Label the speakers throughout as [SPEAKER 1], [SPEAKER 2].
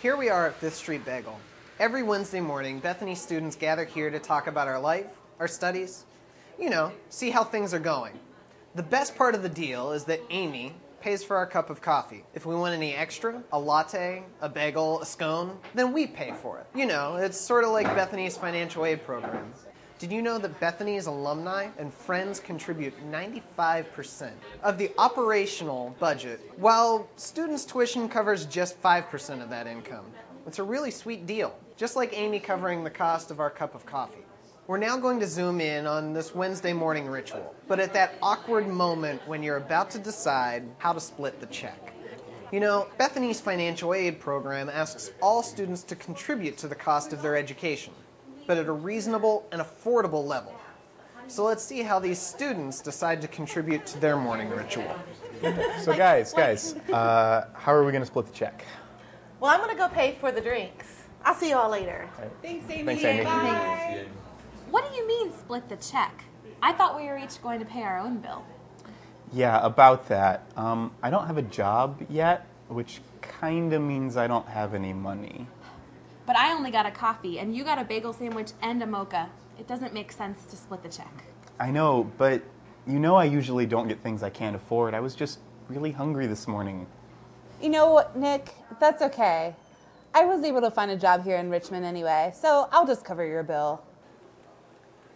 [SPEAKER 1] Here we are at 5th Street Bagel. Every Wednesday morning, Bethany students gather here to talk about our life, our studies, see how things are going. The best part of the deal is that Amy pays for our cup of coffee. If we want any extra, a latte, a bagel, a scone, then we pay for it. It's sort of like Bethany's financial aid program. Did you know that Bethany's alumni and friends contribute 95% of the operational budget, while students' tuition covers just 5% of that income? It's a really sweet deal, just like Amy covering the cost of our cup of coffee. We're now going to zoom in on this Wednesday morning ritual, but at that awkward moment when you're about to decide how to split the check. Bethany's financial aid program asks all students to contribute to the cost of their education, but at a reasonable and affordable level. So let's see how these students decide to contribute to their morning ritual.
[SPEAKER 2] So guys, how are we going to split the check?
[SPEAKER 3] Well, I'm going to go pay for the drinks. I'll see you all later.
[SPEAKER 2] Right.
[SPEAKER 4] Thanks, Amy.
[SPEAKER 2] Thanks, Amy.
[SPEAKER 4] Bye.
[SPEAKER 5] What do you mean, split the check? I thought we were each going to pay our own bill.
[SPEAKER 2] Yeah, about that. I don't have a job yet, which kind of means I don't have any money.
[SPEAKER 5] But I only got a coffee, and you got a bagel sandwich and a mocha. It doesn't make sense to split the check.
[SPEAKER 2] I know, but I usually don't get things I can't afford. I was just really hungry this morning.
[SPEAKER 4] You know what, Nick? That's okay. I was able to find a job here in Richmond anyway, so I'll just cover your bill.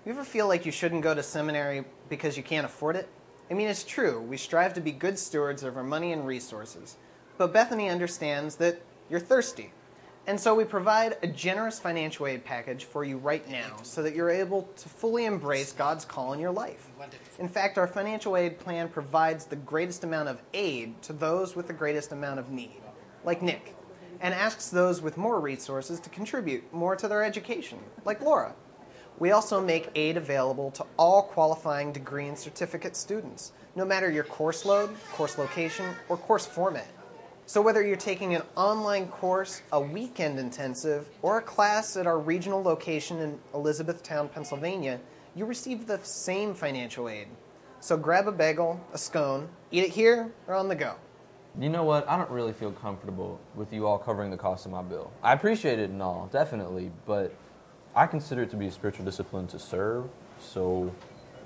[SPEAKER 1] You ever feel like you shouldn't go to seminary because you can't afford it? I mean, it's true. We strive to be good stewards of our money and resources. But Bethany understands that you're thirsty. And so we provide a generous financial aid package for you right now so that you're able to fully embrace God's call in your life. In fact, our financial aid plan provides the greatest amount of aid to those with the greatest amount of need, like Nick, and asks those with more resources to contribute more to their education, like Laura. We also make aid available to all qualifying degree and certificate students, no matter your course load, course location, or course format. So whether you're taking an online course, a weekend intensive, or a class at our regional location in Elizabethtown, Pennsylvania, you receive the same financial aid. So grab a bagel, a scone, eat it here or on the go.
[SPEAKER 6] You know what? I don't really feel comfortable with you all covering the cost of my bill. I appreciate it and all, definitely, but I consider it to be a spiritual discipline to serve, so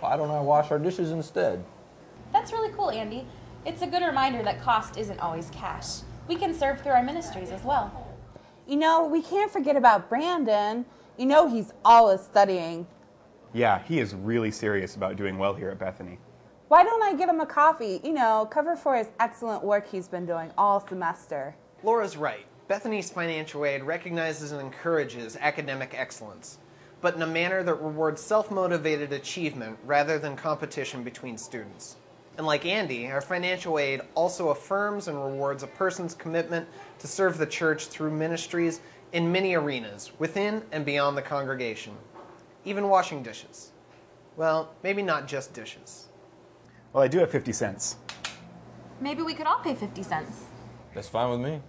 [SPEAKER 6] why don't I wash our dishes instead?
[SPEAKER 5] That's really cool, Andy. It's a good reminder that cost isn't always cash. We can serve through our ministries as well.
[SPEAKER 4] We can't forget about Brandon. He's always studying.
[SPEAKER 2] Yeah, he is really serious about doing well here at Bethany.
[SPEAKER 4] Why don't I get him a coffee? Cover for his excellent work he's been doing all semester.
[SPEAKER 1] Laura's right. Bethany's financial aid recognizes and encourages academic excellence, but in a manner that rewards self-motivated achievement rather than competition between students. And like Andy, our financial aid also affirms and rewards a person's commitment to serve the church through ministries in many arenas, within and beyond the congregation. Even washing dishes. Well, maybe not just dishes.
[SPEAKER 2] Well, I do have 50 cents.
[SPEAKER 5] Maybe we could all pay 50 cents.
[SPEAKER 6] That's fine with me.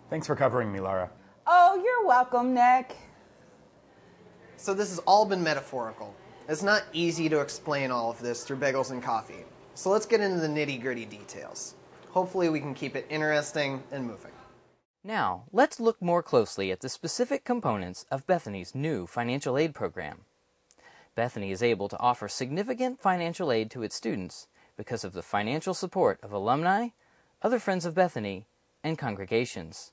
[SPEAKER 2] Thanks for covering me, Laura.
[SPEAKER 4] Oh, you're welcome, Nick.
[SPEAKER 1] So this has all been metaphorical. It's not easy to explain all of this through bagels and coffee. So let's get into the nitty-gritty details. Hopefully we can keep it interesting and moving.
[SPEAKER 7] Now, let's look more closely at the specific components of Bethany's new financial aid program. Bethany is able to offer significant financial aid to its students because of the financial support of alumni, other friends of Bethany, and congregations.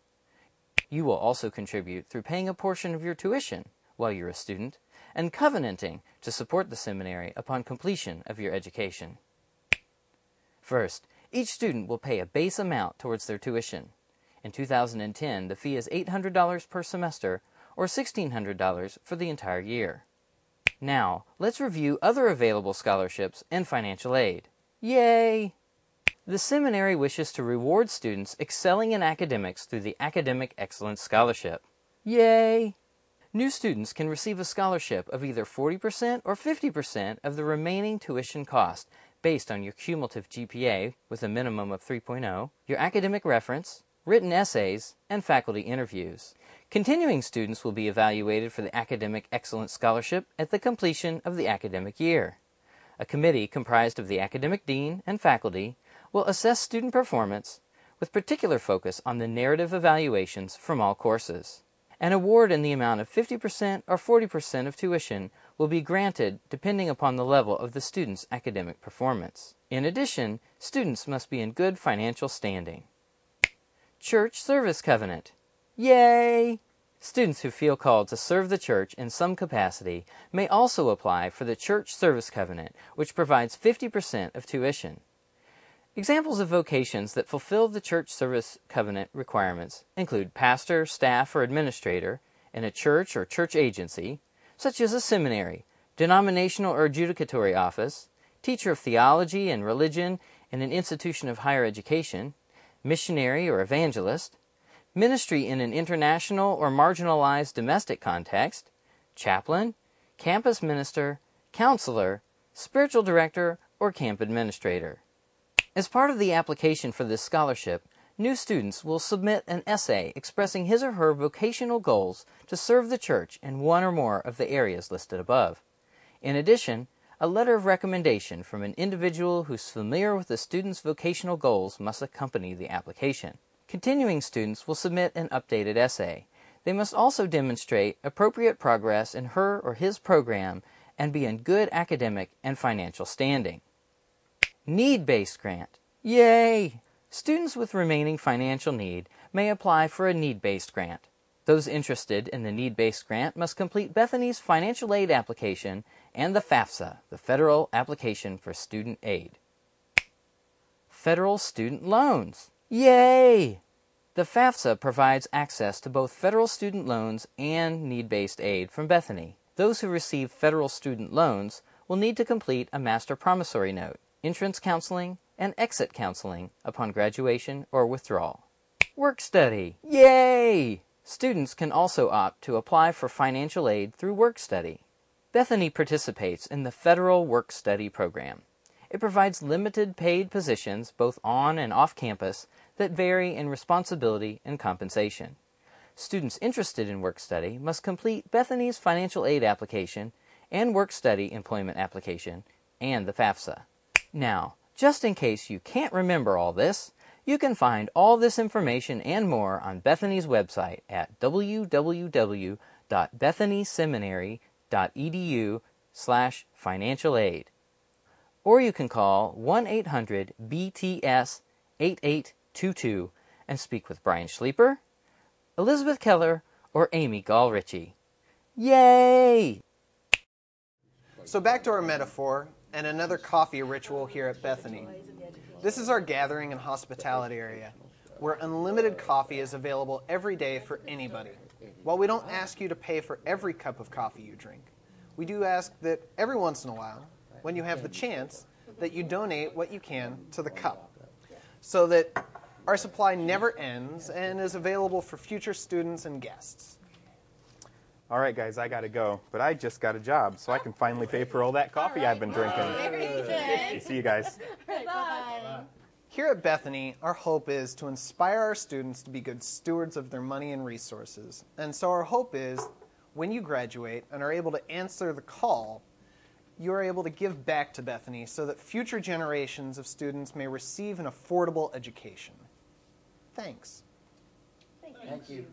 [SPEAKER 7] You will also contribute through paying a portion of your tuition while you're a student and covenanting to support the seminary upon completion of your education. First, each student will pay a base amount towards their tuition. In 2010, the fee is $800 per semester or $1,600 for the entire year. Now, let's review other available scholarships and financial aid. Yay! The seminary wishes to reward students excelling in academics through the Academic Excellence Scholarship. Yay! New students can receive a scholarship of either 40% or 50% of the remaining tuition cost based on your cumulative GPA with a minimum of 3.0, your academic reference, written essays, and faculty interviews. Continuing students will be evaluated for the Academic Excellence Scholarship at the completion of the academic year. A committee comprised of the academic dean and faculty will assess student performance, with particular focus on the narrative evaluations from all courses. An award in the amount of 50% or 40% of tuition will be granted depending upon the level of the student's academic performance. In addition, students must be in good financial standing. Church Service Covenant. Yay! Students who feel called to serve the church in some capacity may also apply for the Church Service Covenant, which provides 50% of tuition. Examples of vocations that fulfill the Church Service Covenant requirements include pastor, staff, or administrator in a church or church agency, such as a seminary, denominational or adjudicatory office, teacher of theology and religion in an institution of higher education, missionary or evangelist, ministry in an international or marginalized domestic context, chaplain, campus minister, counselor, spiritual director, or camp administrator. As part of the application for this scholarship, new students will submit an essay expressing his or her vocational goals to serve the church in one or more of the areas listed above. In addition, a letter of recommendation from an individual who's familiar with the student's vocational goals must accompany the application. Continuing students will submit an updated essay. They must also demonstrate appropriate progress in her or his program and be in good academic and financial standing. Need-based grant. Yay! Students with remaining financial need may apply for a need-based grant. Those interested in the need-based grant must complete Bethany's financial aid application and the FAFSA, the Federal Application for Student Aid. Federal student loans. Yay! The FAFSA provides access to both federal student loans and need-based aid from Bethany. Those who receive federal student loans will need to complete a master promissory note, entrance counseling, and exit counseling upon graduation or withdrawal. Work study. Yay! Students can also opt to apply for financial aid through work study. Bethany participates in the Federal Work Study program. It provides limited paid positions both on and off campus that vary in responsibility and compensation. Students interested in work study must complete Bethany's financial aid application and work study employment application and the FAFSA. Now, just in case you can't remember all this, you can find all this information and more on Bethany's website at www.bethanyseminary.edu/financial aid. Or you can call 1-800-BTS-8822 and speak with Brian Schleeper, Elizabeth Keller, or Amy Gallrichie. Yay!
[SPEAKER 1] So back to our metaphor and another coffee ritual here at Bethany. This is our gathering and hospitality area, where unlimited coffee is available every day for anybody. While we don't ask you to pay for every cup of coffee you drink, we do ask that every once in a while, when you have the chance, that you donate what you can to the cup, so that our supply never ends and is available for future students and guests.
[SPEAKER 2] All right, guys, I got to go. But I just got a job, so I can finally pay for all that coffee I've been drinking. See you guys.
[SPEAKER 3] Bye.
[SPEAKER 1] Here at Bethany, our hope is to inspire our students to be good stewards of their money and resources. And so our hope is, when you graduate and are able to answer the call, you are able to give back to Bethany so that future generations of students may receive an affordable education. Thanks.
[SPEAKER 3] Thank you.